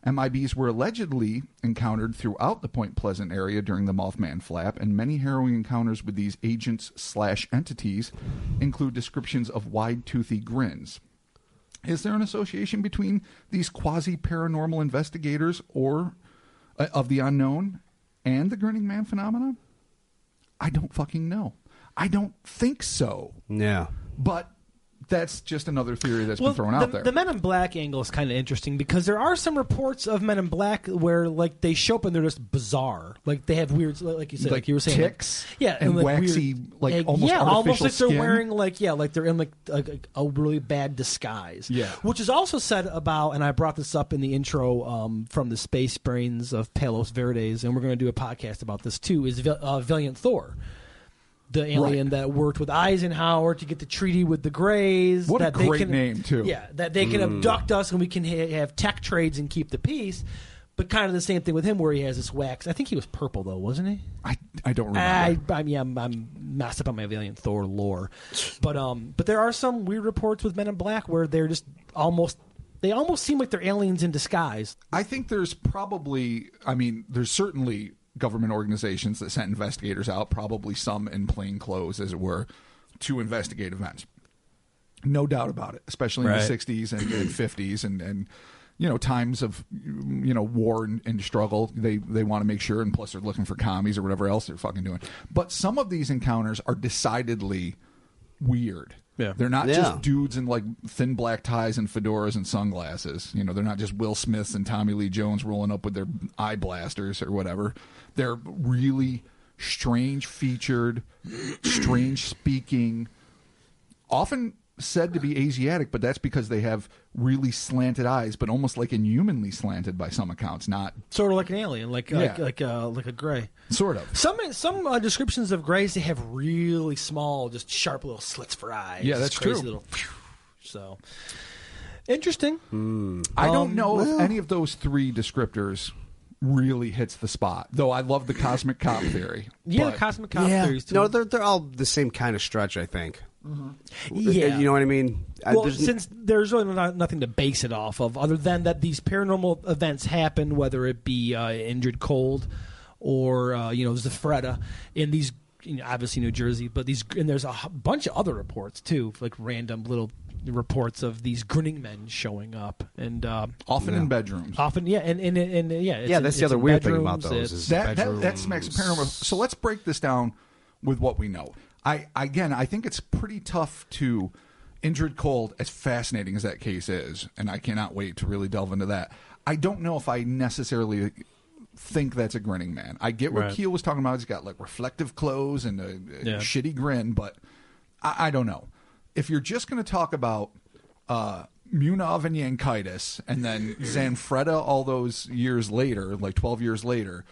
MIBs were allegedly encountered throughout the Point Pleasant area during the Mothman flap, and many harrowing encounters with these agents/entities include descriptions of wide-toothy grins. Is there an association between these quasi-paranormal investigators or of the unknown and the Grinning Man phenomenon? I don't fucking know. I don't think so. Yeah. But that's just another theory that's been thrown out there. The Men in Black angle is kind of interesting because there are some reports of Men in Black where, like, they show up and they're just bizarre. Like, they have weird, like you said, like you were saying, ticks, like, and like waxy, weird, like almost artificial almost like skin. they're wearing, like they're in like a really bad disguise. Yeah, which is also said about, and I brought this up in the intro from the Space Brains of Palos Verdes, and we're going to do a podcast about this too. Is Valiant Thor. The alien that worked with Eisenhower to get the treaty with the Greys. What that a great name, too. Yeah, that they can abduct us and we can have tech trades and keep the peace. But kind of the same thing with him where he has this wax. I think he was purple, though, wasn't he? I don't remember. I'm messed up on my Valiant Thor lore. But there are some weird reports with Men in Black where they're just almost seem like they're aliens in disguise. I think there's there's certainly government organizations that sent investigators out, probably some in plain clothes, as it were, to investigate events. No doubt about it, especially in the 60s and 50s and times of war and struggle. They want to make sure, and plus they're looking for commies or whatever else they're fucking doing. But some of these encounters are decidedly weird. Yeah. They're not just dudes in like thin black ties and fedoras and sunglasses. They're not just Will Smiths and Tommy Lee Jones rolling up with their eye blasters or whatever. They're really strange featured, strange speaking, often said to be Asiatic, but that's because they have really slanted eyes, but almost like inhumanly slanted by some accounts. Not sort of like an alien, like a gray. Sort of. Some descriptions of grays, they have really small, just sharp little slits for eyes. Yeah, that's crazy true. Little, so interesting. I don't know if any of those three descriptors really hits the spot, though. I love the cosmic cop theory. Yeah, the cosmic cop theories too. No, they're all the same kind of stretch, I think. Mm-hmm. Yeah, you know what I mean. Well, since there's really nothing to base it off of, other than that these paranormal events happen, whether it be Injured Cold or Zafreda in these, obviously New Jersey, but there's a bunch of other reports too, like random little reports of these grinning men showing up, and often in bedrooms. Often, that's the other weird thing about those. Is that smacks of paranormal. So let's break this down with what we know. I think it's pretty tough to Injured Cold, as fascinating as that case is, and I cannot wait to really delve into that. I don't know if I necessarily think that's a grinning man. I get what Keel was talking about. He's got like reflective clothes and a shitty grin, but I don't know. If you're just going to talk about Munov and Yankitis and then Zanfreda all those years later, like 12 years later,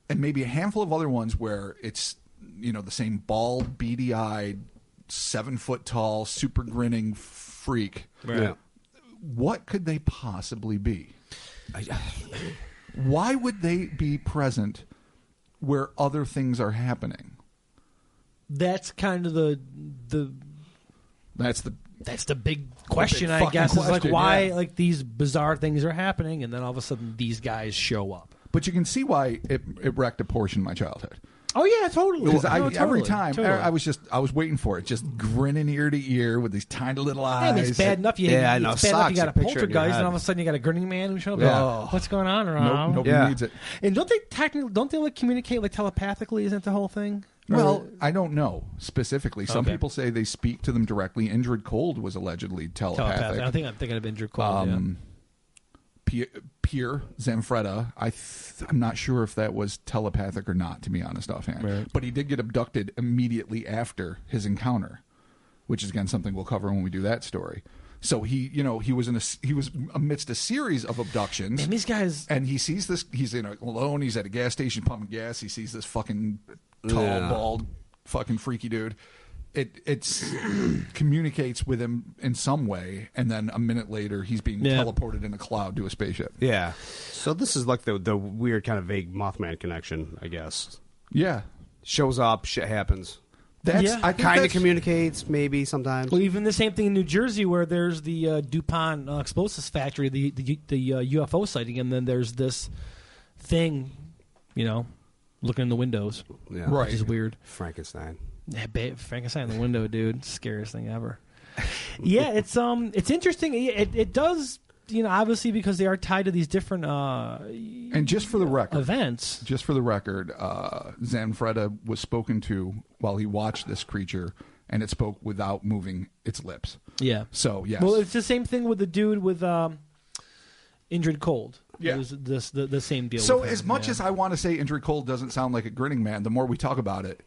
and maybe a handful of other ones where it's the same bald, beady-eyed, 7-foot tall, super grinning freak. Right. Yeah. What could they possibly be? Why would they be present where other things are happening? That's kind of the That's the big question, I guess. Is like why like these bizarre things are happening, and then all of a sudden these guys show up. But you can see why it wrecked a portion of my childhood. Oh yeah, totally. Because every time I was waiting for it, just grinning ear to ear with these tiny little eyes. I mean, it's bad enough. You got a poltergeist, and all of a sudden you got a grinning man who showed up. Yeah. What's going on around? Nobody needs it. And don't they like communicate like telepathically? Isn't the whole thing? Well, I don't know specifically. Some people say they speak to them directly. Injured Cold was allegedly telepathic. I think I'm thinking of Injured Cold. Pierre Zanfreda, I'm not sure if that was telepathic or not, to be honest offhand. Right. But he did get abducted immediately after his encounter, which is, again, something we'll cover when we do that story. So he was amidst a series of abductions. And these guys, and he sees this. He's alone. He's at a gas station pumping gas. He sees this fucking tall, bald, fucking freaky dude. It communicates with him in some way, and then a minute later, he's being teleported in a cloud to a spaceship. Yeah. So this is like the weird kind of vague Mothman connection, I guess. Yeah. Shows up, shit happens. I think kind of communicates, maybe sometimes. well, even the same thing in New Jersey, where there's the DuPont explosives factory, the UFO sighting, and then there's this thing, looking in the windows, Yeah. which is weird. Frankenstein. Yeah, Frankenstein in the window, dude. Scariest thing ever. Yeah, it's interesting. It does, obviously because they are tied to these different and just for the record, events. Just for the record, Zanfretta was spoken to while he watched this creature, and it spoke without moving its lips. Yeah. So yes. Well, it's the same thing with the dude with Injured Cold. Yeah. It was the same deal. So with him. as much as I want to say Injured Cold doesn't sound like a Grinning Man, the more we talk about it,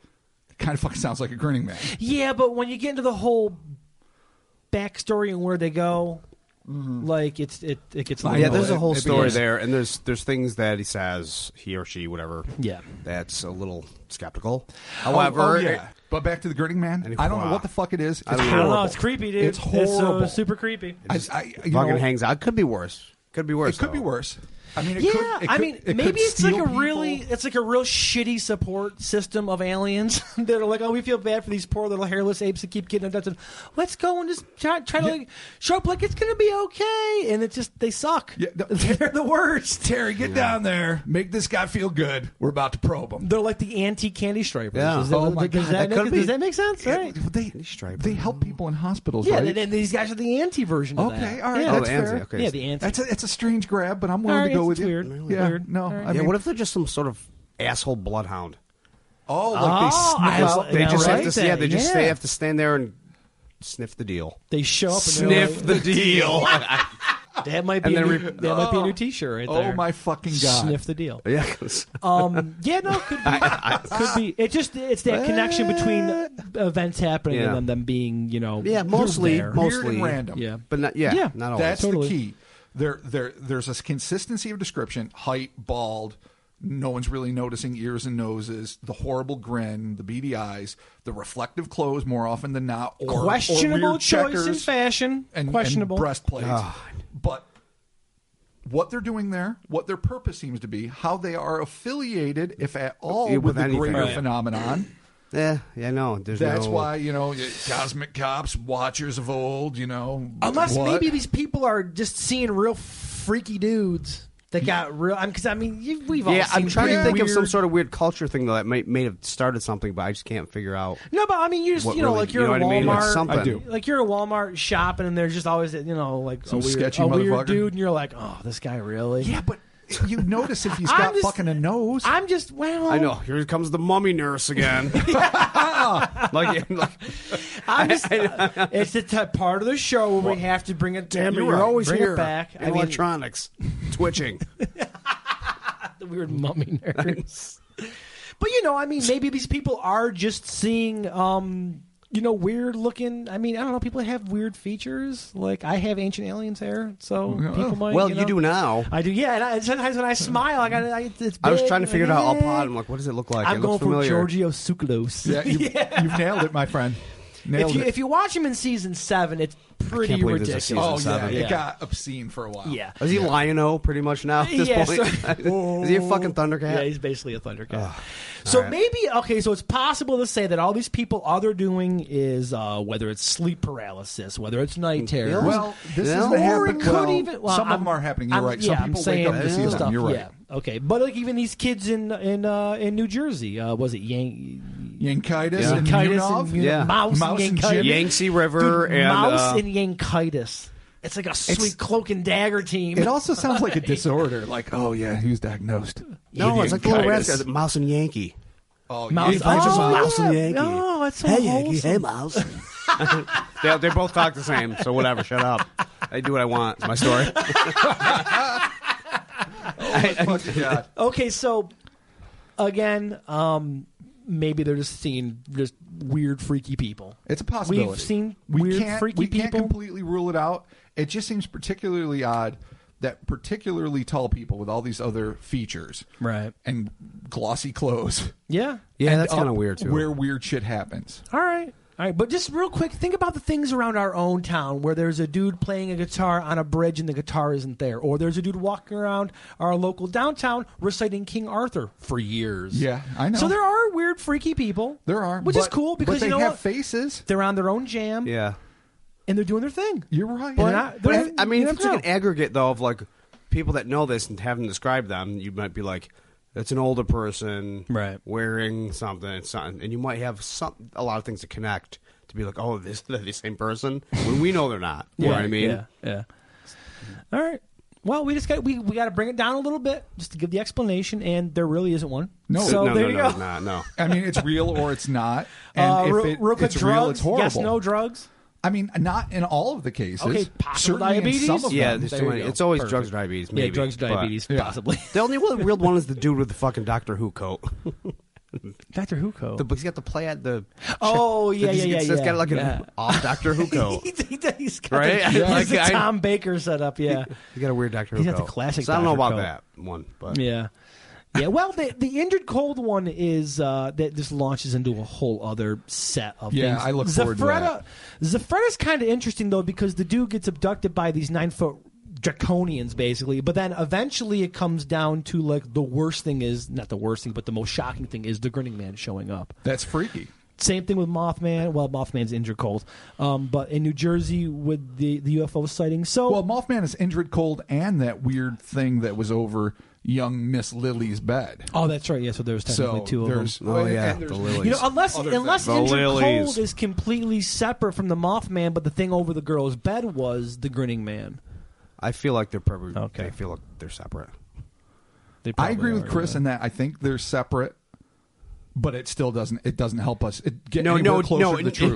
kind of fucking sounds like a Grinning Man. Yeah, but when you get into the whole backstory and where they go, like it gets. There's a whole story there, and there's things that he says, he or she, whatever. Yeah, that's a little skeptical. However, but back to the Grinning Man, I don't know what the fuck it is. It's I don't know. It's creepy, dude. It's horrible. It's super creepy. Fucking hangs out. Could be worse. Could be worse. It could be worse. I mean, maybe it's like a real shitty support system of aliens that are like, oh, we feel bad for these poor little hairless apes that keep getting abducted. Let's go and just try to show up like it's going to be okay, and it's just they suck. Yeah, they're the worst. Terry, get down there, make this guy feel good. We're about to probe him. They're like the antique candy stripers. Yeah. Does that make sense? Right. They help people in hospitals. Yeah, right? and these guys are the anti version of that. Okay, all right, Yeah, that's fair. Okay. Yeah, the anti. It's a strange grab, but I'm willing to go with you. Weird. Yeah, Weird. no. Right. I mean, what if they're just some sort of asshole bloodhound? Oh, like they sniff out. They just right have to. then. They have to stand there and sniff the deal. They show up and Sniff the deal. That might be a new T-shirt right there. Oh my fucking god! Sniff the deal. Yeah. Yeah, no, could be. Could be. It's that connection between events happening and them being, mostly weird and random. Yeah, but not not always. That's totally. the key. There's a consistency of description: height, bald. No one's really noticing ears and noses, the horrible grin, the beady eyes, the reflective clothes more often than not, or questionable weird choice checkers in fashion. Questionable and breastplates. But what they're doing there, what their purpose seems to be, how they are affiliated, if at all, with the greater phenomenon. No. That's why, cosmic cops, watchers of old, Unless maybe these people are just seeing real freaky dudes that got real. Because we've all seen. I'm trying to think weird, of some sort of weird culture thing though that may have started something, but I just can't figure out. No, but you just like you're at Walmart. I do. Like you're at Walmart shopping, and there's just always like some a weird dude, and you're like, oh, this guy really? Yeah, but you notice if he's got fucking a nose. I know. Here comes the mummy nurse again. It's the part of the show where we have to bring it. Damn it, you're always bring here. It back. Electronics, twitching. The weird mummy nurse. But maybe these people are just seeing weird looking. I don't know. People have weird features. Like I have Ancient Aliens hair, so people might. Well, you do now. I do. Yeah, and sometimes when I smile, it's big. I was trying to figure it out. I'll pod. I'm like, what does it look like? I'm it going looks for familiar. Giorgio Tsoukalos. Yeah, you've nailed it, my friend. If you watch him in season 7, it's pretty ridiculous. It got obscene for a while. Yeah, is he Lion-O pretty much now at this point? Is he a fucking Thundercat? Yeah, he's basically a Thundercat. So maybe so it's possible to say that all these people, all they're doing is whether it's sleep paralysis, whether it's night terrors. Well, this isn't happening. Some of them are happening. You're right. Some people wake up to see them. You're right. Yeah. Okay, but like even these kids in New Jersey, was it Yankitis and Munov? Mouse and Yankitis. Yangtze River and Mouse and Yankitis. It's like a sweet cloak and dagger team. It also sounds like a disorder. Like, oh yeah, he was diagnosed. No, it's like the little rascal, Mouse and Yankee. Oh, Mouse, Mouse and Yankee. No, that's so hey wholesome. Yankee, hey Mouse. they both talk the same, so whatever. Shut up. I do what I want. It's my story. God. Okay, so again, maybe they're just seeing just weird, freaky people. It's a possibility. We've seen weird, freaky people. We can't completely rule it out. It just seems particularly odd that particularly tall people with all these other features, right, and glossy clothes, yeah, that's kind of weird too. Where weird shit happens. All right, but just real quick, think about the things around our own town where there's a dude playing a guitar on a bridge and the guitar isn't there, or there's a dude walking around our local downtown reciting King Arthur for years. Yeah, I know. So there are weird, freaky people. There are, which is cool because they you know have what? faces. They're on their own jam. Yeah. And they're doing their thing. You're right. But I mean, if it's like an aggregate, though, of like people that know this and haven't described them, you might be like, it's an older person wearing something, and you might have a lot of things to connect to be like, oh, they're the same person, when we know they're not. You know what I mean? Yeah. All right. Well, we got to bring it down a little bit just to give the explanation, and there really isn't one. No, so no, there you go. No. I mean, it's real or it's not. And real quick, it's drugs, real, it's horrible. Yes, no drugs. I mean, not in all of the cases. Okay, possible diabetes? In some of Yeah, them. there's too many. It's always drugs or diabetes. Maybe, Yeah, drugs, diabetes, possibly. The only real one is the dude with the fucking Doctor Who coat. Dr. Who coat. He's got the play at the. Oh yeah. He's got like an off Doctor Who coat. He's got Right? He's a Tom Baker setup. Yeah, He's got a weird Doctor Who he's coat. got the classic. So I don't know Dr. about coat. that one, but Yeah. Well, the injured cold one is that this launches into a whole other set of things. I look forward to that. Zafreta's kind of interesting though because the dude gets abducted by these 9-foot draconians basically, but then eventually it comes down to like the worst thing is not the worst thing, but the most shocking thing is the Grinning Man showing up. That's freaky. Same thing with Mothman. Well, Mothman's injured cold, but in New Jersey with the UFO sighting. So Mothman is injured cold, and that weird thing that was over young Miss Lily's bed. Oh, that's right. Yeah, so there's technically two of them. Oh yeah, the lilies. You know, unless The injured lilies. cold is completely separate from the Mothman, but the thing over the girl's bed was the Grinning Man. I feel like they're probably Okay. I feel like they're separate. They I probably agree with are, Chris yeah. in that I think they're separate, but it still doesn't help us get No, anywhere no, closer no, to the truth.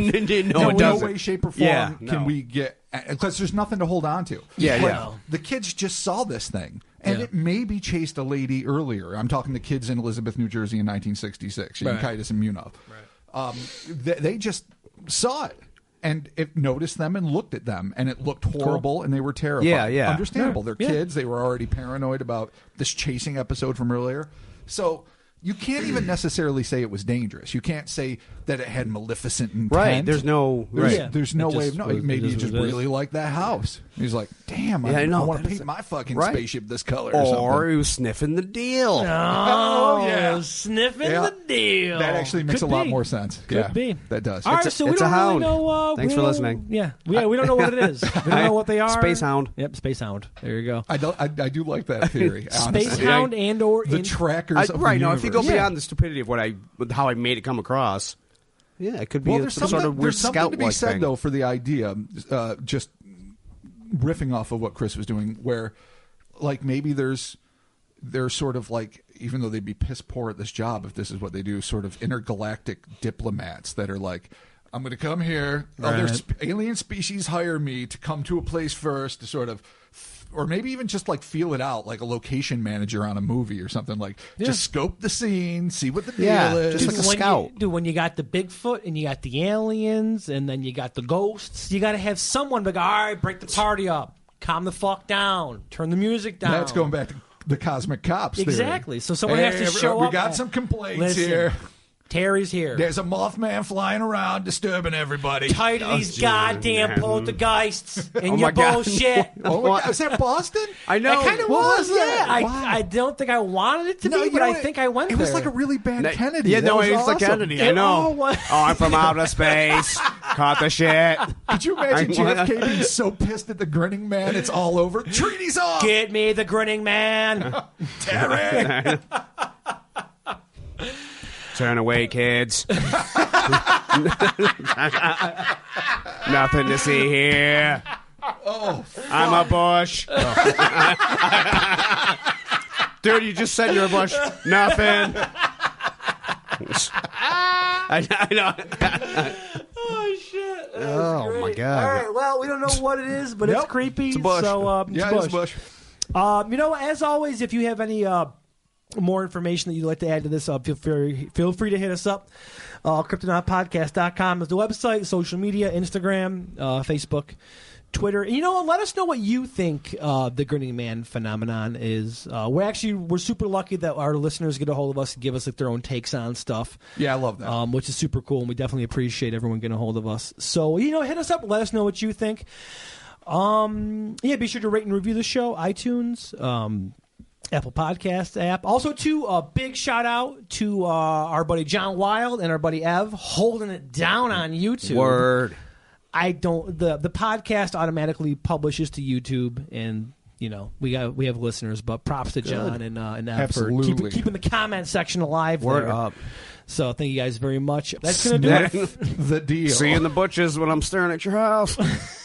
no, it no doesn't. way, shape, or form Yeah, can no. we get, because there's nothing to hold on to. Yeah, Like, yeah. The kids just saw this thing, and Yeah. it maybe chased a lady earlier. I'm talking the kids in Elizabeth, New Jersey in 1966, Yankitis and Munov. Right. They just saw it. And it noticed them and looked at them, and it looked horrible, and they were terrified. Yeah. Understandable. Yeah. They're kids. They were already paranoid about this chasing episode from earlier. So you can't even necessarily say it was dangerous. You can't say that it had maleficent intent. Right. There's no. There's no It way just of knowing. was- Maybe it he just just was. really liked that house. He's like, damn, Yeah, I I know. want to That paint is- my fucking Right. spaceship this color or Or something. he was sniffing the deal. Oh, yeah. sniffing Yeah. the deal. That actually makes Could a lot be. more sense. Could yeah, be. That does. All right, so we it's a don't really hound. know. Thanks we for don't- listening. Yeah, we don't know what it is. We don't know what they are. Space hound. Yep, space hound. There you go. I do like that theory. Space honestly. hound and or The trackers of Right. the No, if you go universe. beyond the stupidity of how I made it come across, yeah, it could be There's some sort of weird there's something to be scout-like said thing. though for the idea, just riffing off of what Chris was doing, where like maybe they're sort of like, even though they'd be piss poor at this job if this is what they do, sort of intergalactic diplomats that are like, I'm going to come here. Other alien species hire me to come to a place first to sort of, or maybe even just like feel it out, like a location manager on a movie or something. Like just scope the scene, see what the deal is. just like a When scout. when you got the Bigfoot and you got the aliens and then you got the ghosts, you got to have someone be like, all right, break the party up, calm the fuck down, turn the music down. That's going back to the cosmic cops theory. Exactly. So someone has to show we up. We got some complaints Listen, here. Terry's here. There's a Mothman flying around disturbing everybody. Tired of these goddamn man. poltergeists and Oh your my God. bullshit. Oh my God, is that Boston? I know. It kind of What was, was that? yeah. Wow. I don't think I wanted it to No, be, you but know I what? think I went It there. was like a really bad Kennedy. Yeah, That no, was it's like awesome. Kennedy. I know. was. I'm from outer space. Caught the shit. Could you imagine JFK being so pissed at the Grinning Man? It's all over. Treaty's off. Get me the Grinning Man. Terry. Turn away, kids. Nothing to see here. Oh, I'm a bush. Dude, you just said you're a bush. Nothing. I know. Oh, shit. Oh, my God. All right, well, we don't know what it is, but Nope. it's creepy. It's a bush. So, yeah, it's Bush. As always, if you have any more information that you'd like to add to this, feel free to hit us up. Cryptonautpodcast.com is the website, social media, Instagram, Facebook, Twitter. And let us know what you think the Grinning Man phenomenon is. We're super lucky that our listeners get a hold of us and give us their own takes on stuff. Yeah, I love that. Which is super cool, and we definitely appreciate everyone getting a hold of us. So, hit us up, let us know what you think. Be sure to rate and review the show, iTunes, Apple Podcast app. Also, too, a big shout out to our buddy John Wild and our buddy Ev holding it down on YouTube. Word. The podcast automatically publishes to YouTube, and we have listeners, but props to John and Ev for keeping the comment section alive. Word there. up. So thank you guys very much. That's going to do it. The deal. See you in the butches when I'm staring at your house.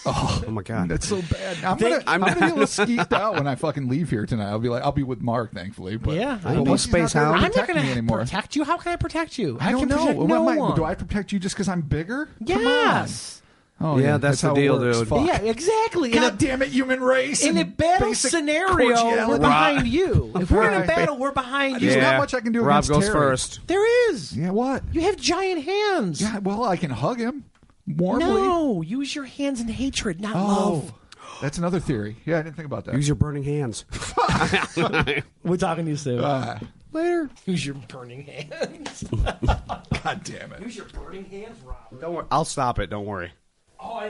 Oh my God, that's so bad. I'm gonna be a little skeeved out when I fucking leave here tonight. I'll be with Mark, thankfully. But I'm not Space Hound. I'm not going to protect you. How can I protect you? I don't can know. protect no one. Do I protect you just because I'm bigger? Yes. Oh, yeah, that's the how deal, it works. dude. Fuck. Yeah, exactly. God damn it, human race. In a battle scenario, we're behind you. If we're in a battle, we're behind you. There's not much I can do Rob against goes Terry. first. There is. Yeah, what? You have giant hands. Yeah, well, I can hug him warmly. No, use your hands in hatred, not love. That's another theory. Yeah, I didn't think about that. Use your burning hands. We're talking to you soon. Later. Use your burning hands. God damn it. Use your burning hands, Rob. Don't worry. I'll stop it. Don't worry. Oh,